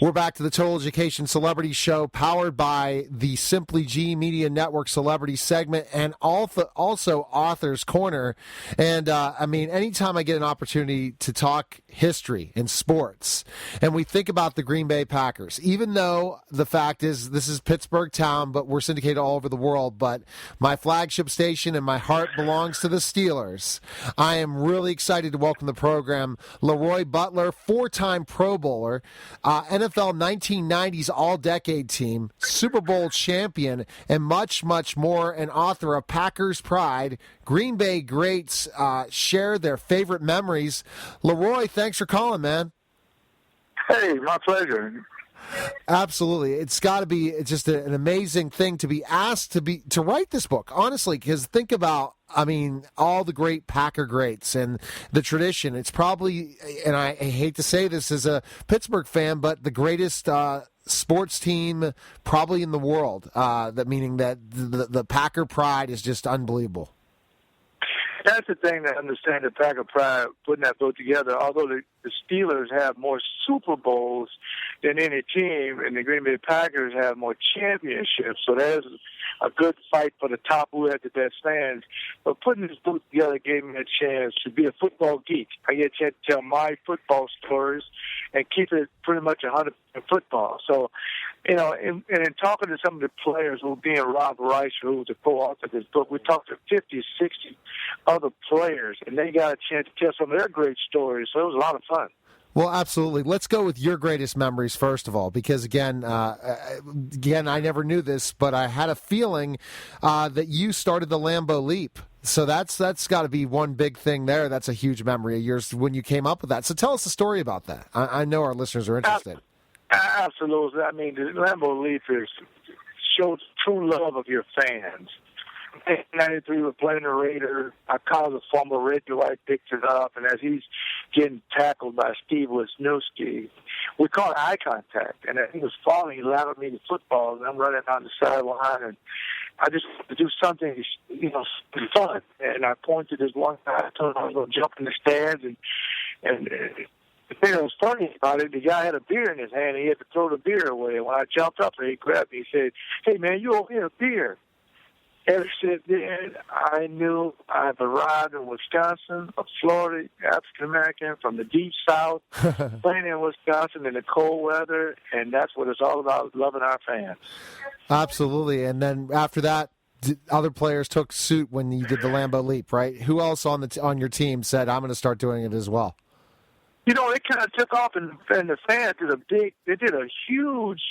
We're back to the Total Education Celebrity Show, powered by the Simply G Media Network Celebrity segment and also Author's Corner. And, anytime I get an opportunity to talk history and sports, and we think about the Green Bay Packers, even though the fact is this is Pittsburgh town, but we're syndicated all over the world, but my flagship station and my heart belongs to the Steelers. I am really excited to welcome the program LeRoy Butler, four-time Pro Bowler, NFL 1990s All-Decade Team, Super Bowl champion, and much, much more, and author of Packers Pride. Green Bay greats share their favorite memories. LeRoy, thanks for calling, man. Hey, my pleasure. Absolutely. It's got to be just an amazing thing to be asked to write this book, honestly, because think about, all the great Packer greats and the tradition. It's probably, and I hate to say this as a Pittsburgh fan, but the greatest sports team probably in the world, meaning that the Packer pride is just unbelievable. That's the thing to understand the Packer pride, putting that book together. Although the Steelers have more Super Bowls than any team, and the Green Bay Packers have more championships, so there's a good fight for the top who had the best fans. But putting this book together gave me a chance to be a football geek. I get a chance to tell my football stories and keep it pretty much 100% football. So, and in talking to some of the players, who being Rob Rice, who was the co-author of this book, we talked to 50, 60 other players, and they got a chance to tell some of their great stories. So it was a lot of fun. Well, absolutely. Let's go with your greatest memories first of all, because again, I never knew this, but I had a feeling that you started the Lambeau Leap. So that's got to be one big thing there. That's a huge memory of yours when you came up with that. So tell us the story about that. I know our listeners are interested. Absolutely. The Lambeau Leap shows true love of your fans. In 1993, we're playing the Raiders. I caused a fumble. Reggie White picked it up, and as he's getting tackled by Steve Wisniewski, we caught eye contact. And as he was falling, he latered me the football, and I'm running on the sideline, and I just wanted to do something, fun. And I pointed this one guy. I told him I was going to jump in the stands, and the thing that was funny about it, the guy had a beer in his hand, and he had to throw the beer away. And when I jumped up, he grabbed me. He said, "Hey, man, you owe me a beer." Ever since then, I knew I've arrived in Wisconsin, a Florida African-American from the deep south, playing in Wisconsin in the cold weather, and that's what it's all about, loving our fans. Absolutely. And then after that, other players took suit when you did the Lambeau Leap, right? Who else on your team said, I'm going to start doing it as well? It kind of took off, and the fans did a huge,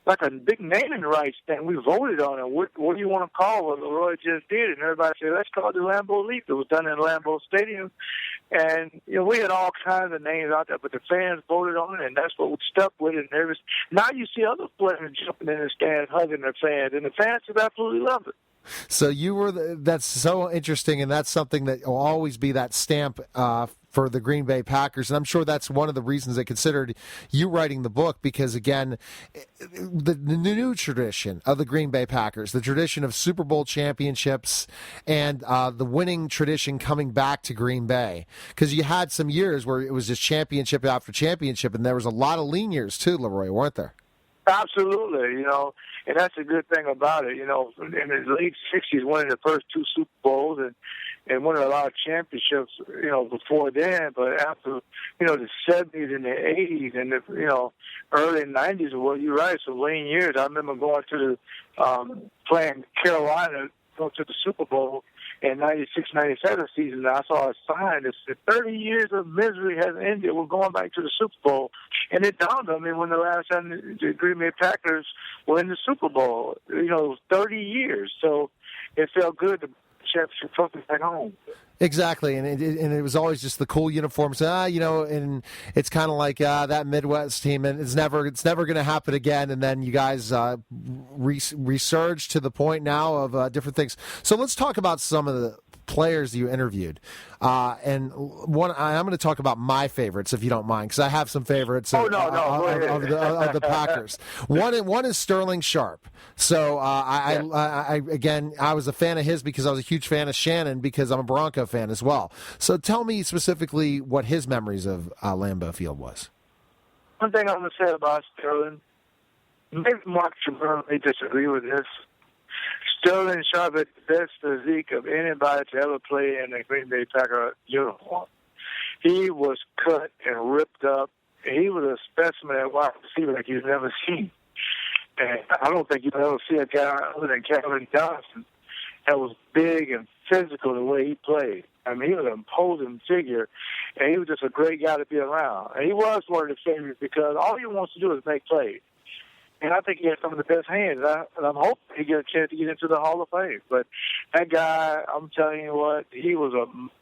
like a big naming rights thing. We voted on it. What do you want to call what LeRoy just did? And everybody said, let's call it the Lambeau Leap. It was done in Lambeau Stadium. And, we had all kinds of names out there, but the fans voted on it, and that's what we stuck with it. And now you see other players jumping in the stands, hugging their fans, and the fans have absolutely loved it. So that's so interesting, and that's something that will always be that stamp for the Green Bay Packers. And I'm sure that's one of the reasons they considered you writing the book, because, again, the new tradition of the Green Bay Packers, the tradition of Super Bowl championships and the winning tradition coming back to Green Bay. Because you had some years where it was just championship after championship, and there was a lot of lean years too, LeRoy, weren't there? Absolutely, and that's a good thing about it. In the late 60s, winning the first two Super Bowls and winning a lot of championships, before then. But after, the 70s and the 80s and the, early 90s, well, you're right, some lean years. I remember going to the, playing Carolina, going to the Super Bowl in 96-97 season, and I saw a sign that said 30 years of misery has ended. We're going back to the Super Bowl. And it dawned on me when the last time the Green Bay Packers were in the Super Bowl. 30 years. So it felt good to championship trophy back home. Exactly, and it was always just the cool uniforms. And it's kind of like that Midwest team, and it's never going to happen again. And then you guys resurged to the point now of different things. So let's talk about some of the players you interviewed. And one, I'm going to talk about my favorites, if you don't mind, because I have some favorites of the Packers. One is Sterling Sharp. So I was a fan of his because I was a huge fan of Shannon, because I'm a Bronco fan as well. So tell me specifically what his memories of Lambeau Field was. One thing I'm going to say about Sterling, maybe Mark Tremere may disagree with this. Sterling Sharp had the best physique of anybody to ever play in a Green Bay Packer uniform. He was cut and ripped up. He was a specimen at wide receiver like you've never seen. And I don't think you'll ever see a guy other than Calvin Johnson that was big and physical the way he played. I mean, he was an imposing figure, and he was just a great guy to be around. And he was one of the favorites because all he wants to do is make plays. And I think he has some of the best hands. And I'm hoping he gets a chance to get into the Hall of Fame. But that guy, I'm telling you what, he was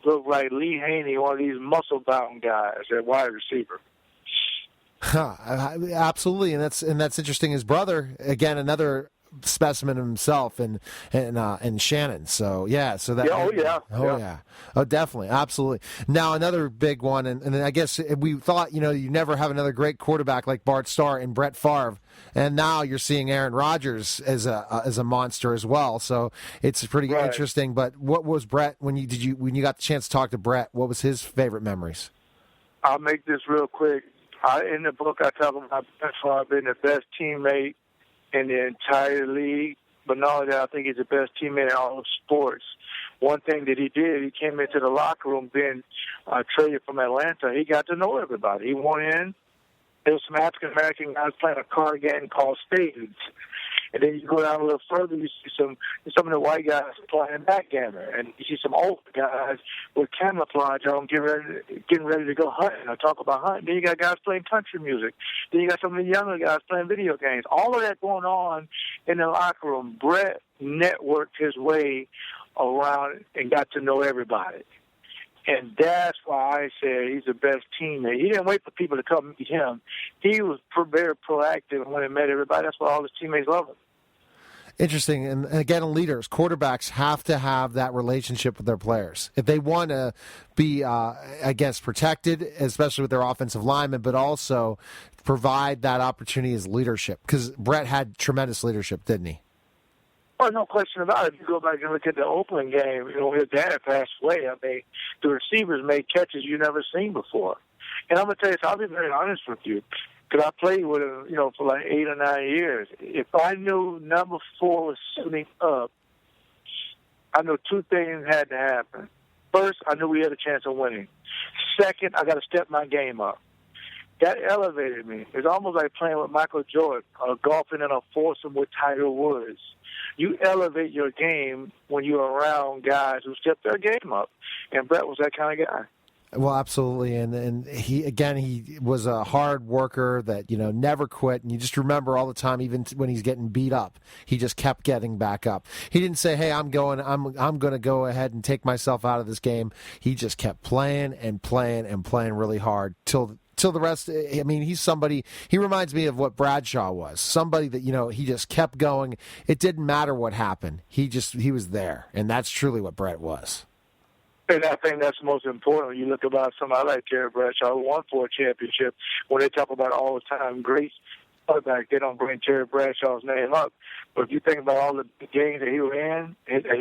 looked like Lee Haney, one of these muscle-bound guys at wide receiver. Absolutely, and that's interesting. His brother, again, another specimen himself, and Shannon. So yeah, so that. Oh, definitely, absolutely. Now another big one, and then I guess we thought you never have another great quarterback like Bart Starr and Brett Favre, and now you're seeing Aaron Rodgers as a monster as well. So it's pretty interesting. But what was Brett when you got the chance to talk to Brett? What was his favorite memories? I'll make this real quick. In the book, I talk about Brett Favre being the best teammate in the entire league. But not only that, I think he's the best teammate in all of sports. One thing that he did, he came into the locker room being traded from Atlanta. He got to know everybody. He went in. There was some African-American guys playing a card game called Spades. And then you go down a little further, you see some of the white guys playing backgammon, and you see some old guys with camouflage on getting ready to go hunting or talk about hunting. Then you got guys playing country music. Then you got some of the younger guys playing video games. All of that going on in the locker room. Brett networked his way around and got to know everybody. And that's why I said he's the best teammate. He didn't wait for people to come meet him. He was very proactive when he met everybody. That's why all his teammates love him. Interesting. And again, leaders, quarterbacks have to have that relationship with their players. If they want to be, protected, especially with their offensive linemen, but also provide that opportunity as leadership. Because Brett had tremendous leadership, didn't he? Oh, no question about it. If you go back and look at the Oakland game, his dad passed away. I mean, the receivers made catches you never seen before. And I'm going to tell you, I'll be very honest with you, because I played with him, for like 8 or 9 years. If I knew number 4 was suiting up, I knew 2 things had to happen. First, I knew we had a chance of winning. Second, I got to step my game up. That elevated me. It's almost like playing with Michael Jordan or golfing in a foursome with Tiger Woods. You elevate your game when you're around guys who step their game up. And Brett was that kind of guy. Well, absolutely, and he was a hard worker that never quit, and you just remember all the time, even when he's getting beat up, he just kept getting back up. He didn't say, "Hey, I'm going to go ahead and take myself out of this game." He just kept playing and playing and playing really hard till the rest. I mean, he's somebody. He reminds me of what Bradshaw was. Somebody that he just kept going. It didn't matter what happened. He was there, and that's truly what Brett was. And I think that's most important. You look about somebody like Terry Bradshaw, who won 4 championships. When they talk about all-time greats, they don't bring Terry Bradshaw's name up. But if you think about all the games that he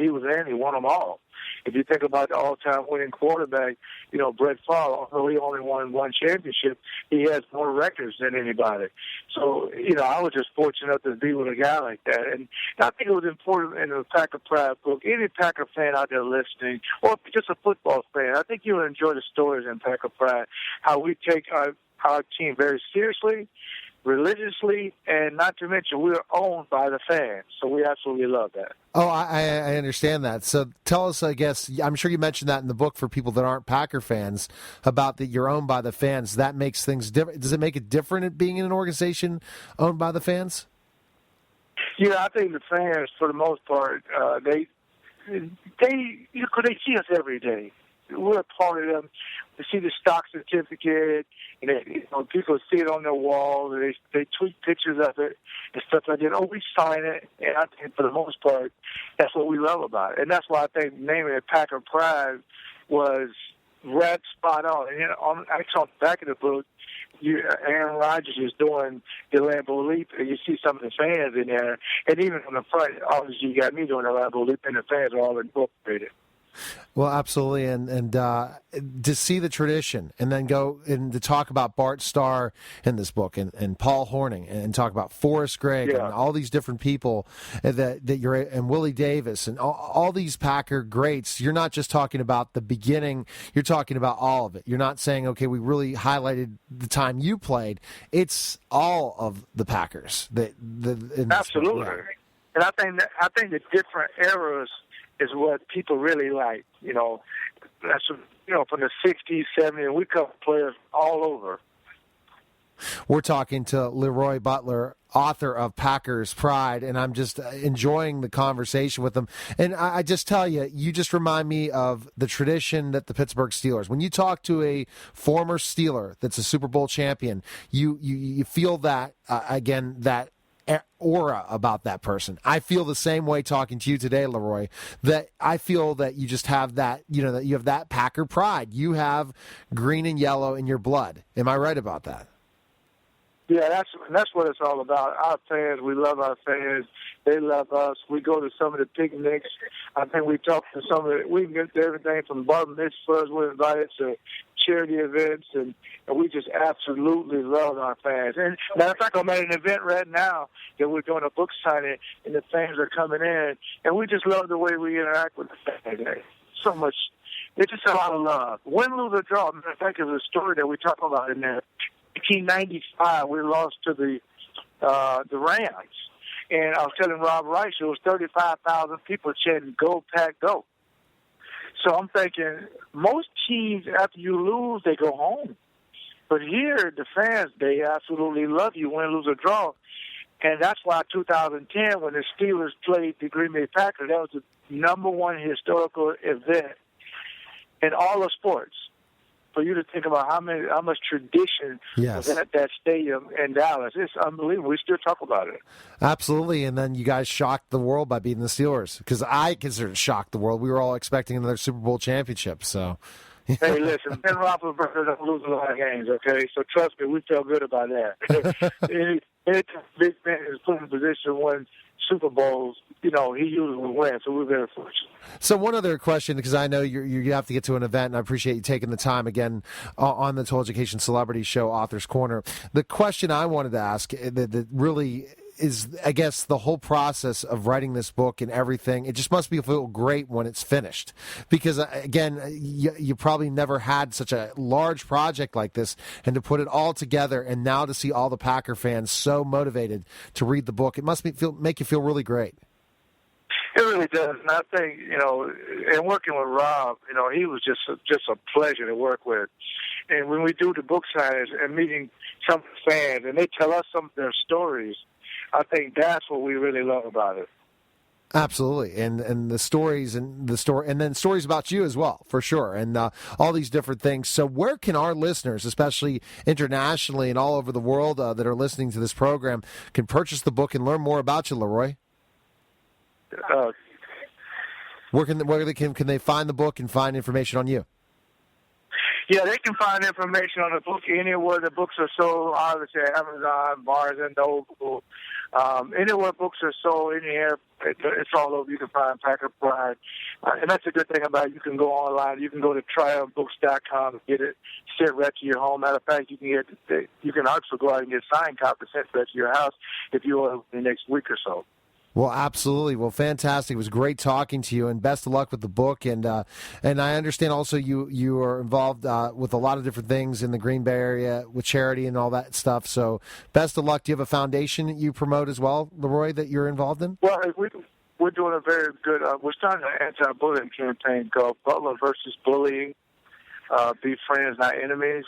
was in, he won them all. If you think about the all-time winning quarterback, Brett Favre, although he only won 1 championship, he has more records than anybody. So, I was just fortunate to be with a guy like that. And I think it was important in the Packer Pride book. Any Packer fan out there listening, or just a football fan, I think you'll enjoy the stories in Packer Pride, how we take our team very seriously, religiously, and not to mention we're owned by the fans, so we absolutely love that. Oh, I understand that. So tell us, I guess, I'm sure you mentioned that in the book for people that aren't Packer fans, about that you're owned by the fans. That makes things different. Does it make it different at being in an organization owned by the fans? Yeah, I think the fans, for the most part, they see us every day. We're a part of them. They see the stock certificate, and people see it on their wall. They tweet pictures of it and stuff like that. Oh, we sign it, and I think for the most part, that's what we love about it. And that's why I think naming it Packer Pride was right spot on. And actually on the back of the book, Aaron Rodgers is doing the Lambeau Leap, and you see some of the fans in there. And even on the front, obviously you got me doing the Lambeau Leap, and the fans are all incorporated. Well, absolutely, and to see the tradition, and then go and to talk about Bart Starr in this book, and Paul Hornung, and talk about Forrest Gregg, and all these different people that you're, and Willie Davis, and all these Packer greats. You're not just talking about the beginning; you're talking about all of it. You're not saying, okay, we really highlighted the time you played. It's all of the Packers. Absolutely, and I think the different eras is what people really like. That's from the 60s, 70s, and we cover players all over. We're talking to LeRoy Butler, author of Packers Pride, and I'm just enjoying the conversation with him. And I just tell you, you just remind me of the tradition that the Pittsburgh Steelers, when you talk to a former Steeler that's a Super Bowl champion, you feel that, again, that aura about that person. I feel the same way talking to you today, LeRoy, that I feel that you just have that, that you have that Packer pride. You have green and yellow in your blood. Am I right about that? Yeah, that's what it's all about. Our fans, we love our fans. They love us. We go to some of the picnics. I think we talk to some of we can get to everything from bar mitzvahs. We're invited to charity events, and we just absolutely love our fans. And matter of fact, I'm at an event right now that we're doing a book signing, and the fans are coming in, and we just love the way we interact with the fans. So much. It's just a lot of love. Win, lose, or draw. Matter of fact, there's a story that we talk about in there. 1995, we lost to the Rams, and I was telling Rob Rice it was 35,000 people chanting "Go Pack, Go." So I'm thinking most teams, after you lose, they go home, but here the fans, they absolutely love you, win, lose, or draw, and that's why 2010, when the Steelers played the Green Bay Packers, that was the #1 historical event in all of sports. For you to think about how much tradition was at that stadium in Dallas. It's unbelievable. We still talk about it. Absolutely, and then you guys shocked the world by beating the Steelers, because I consider it shocked the world. We were all expecting another Super Bowl championship. So, hey, listen, Ben Roethlisberger doesn't lose a lot of games, okay? So trust me, we feel good about that. Any big man is put in a position to win Super Bowls, he usually will win, so we're very fortunate. So one other question, because I know you have to get to an event, and I appreciate you taking the time again on the Total Education Celebrity Show, Author's Corner. The question I wanted to ask that really is, I guess, the whole process of writing this book and everything. It just must feel great when it's finished, because again, you probably never had such a large project like this, and to put it all together, and now to see all the Packer fans so motivated to read the book, it must make you feel really great. It really does, and I think and working with Rob, he was just a pleasure to work with. And when we do the book signings and meeting some fans, and they tell us some of their stories, I think that's what we really love about it. Absolutely, and the stories and then stories about you as well, for sure, and all these different things. So, where can our listeners, especially internationally and all over the world, that are listening to this program, can purchase the book and learn more about you, LeRoy? Where can they find the book and find information on you? Yeah, they can find information on the book anywhere the books are sold. Obviously, Amazon, Barnes and Noble, anywhere books are sold. Anywhere, it's all over. You can find Packer Pride, and that's a good thing about it. You can go online. You can go to triumphbooks.com and get it sent right to your home. Matter of fact, you can also go out and get signed copies sent right to your house if you want in the next week or so. Well, absolutely. Well, fantastic. It was great talking to you, and best of luck with the book. And I understand also you are involved with a lot of different things in the Green Bay area with charity and all that stuff. So best of luck. Do you have a foundation that you promote as well, LeRoy, that you're involved in? Well, we're doing a very good we're starting an anti-bullying campaign called Butler versus Bullying. Be friends, not enemies.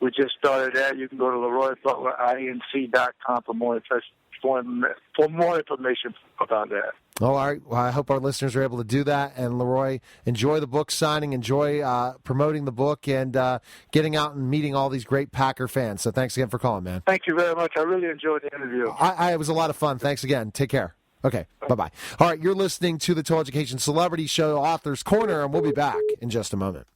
We just started that. You can go to LeRoyButlerINC.com for more information about that. All right. Well, I hope our listeners are able to do that. And LeRoy, enjoy the book signing, enjoy promoting the book, and getting out and meeting all these great Packer fans. So thanks again for calling, man. Thank you very much. I really enjoyed the interview. It was a lot of fun. Thanks again. Take care. Okay. Bye-bye. All right. You're listening to the Total Education Celebrity Show, Author's Corner, and we'll be back in just a moment.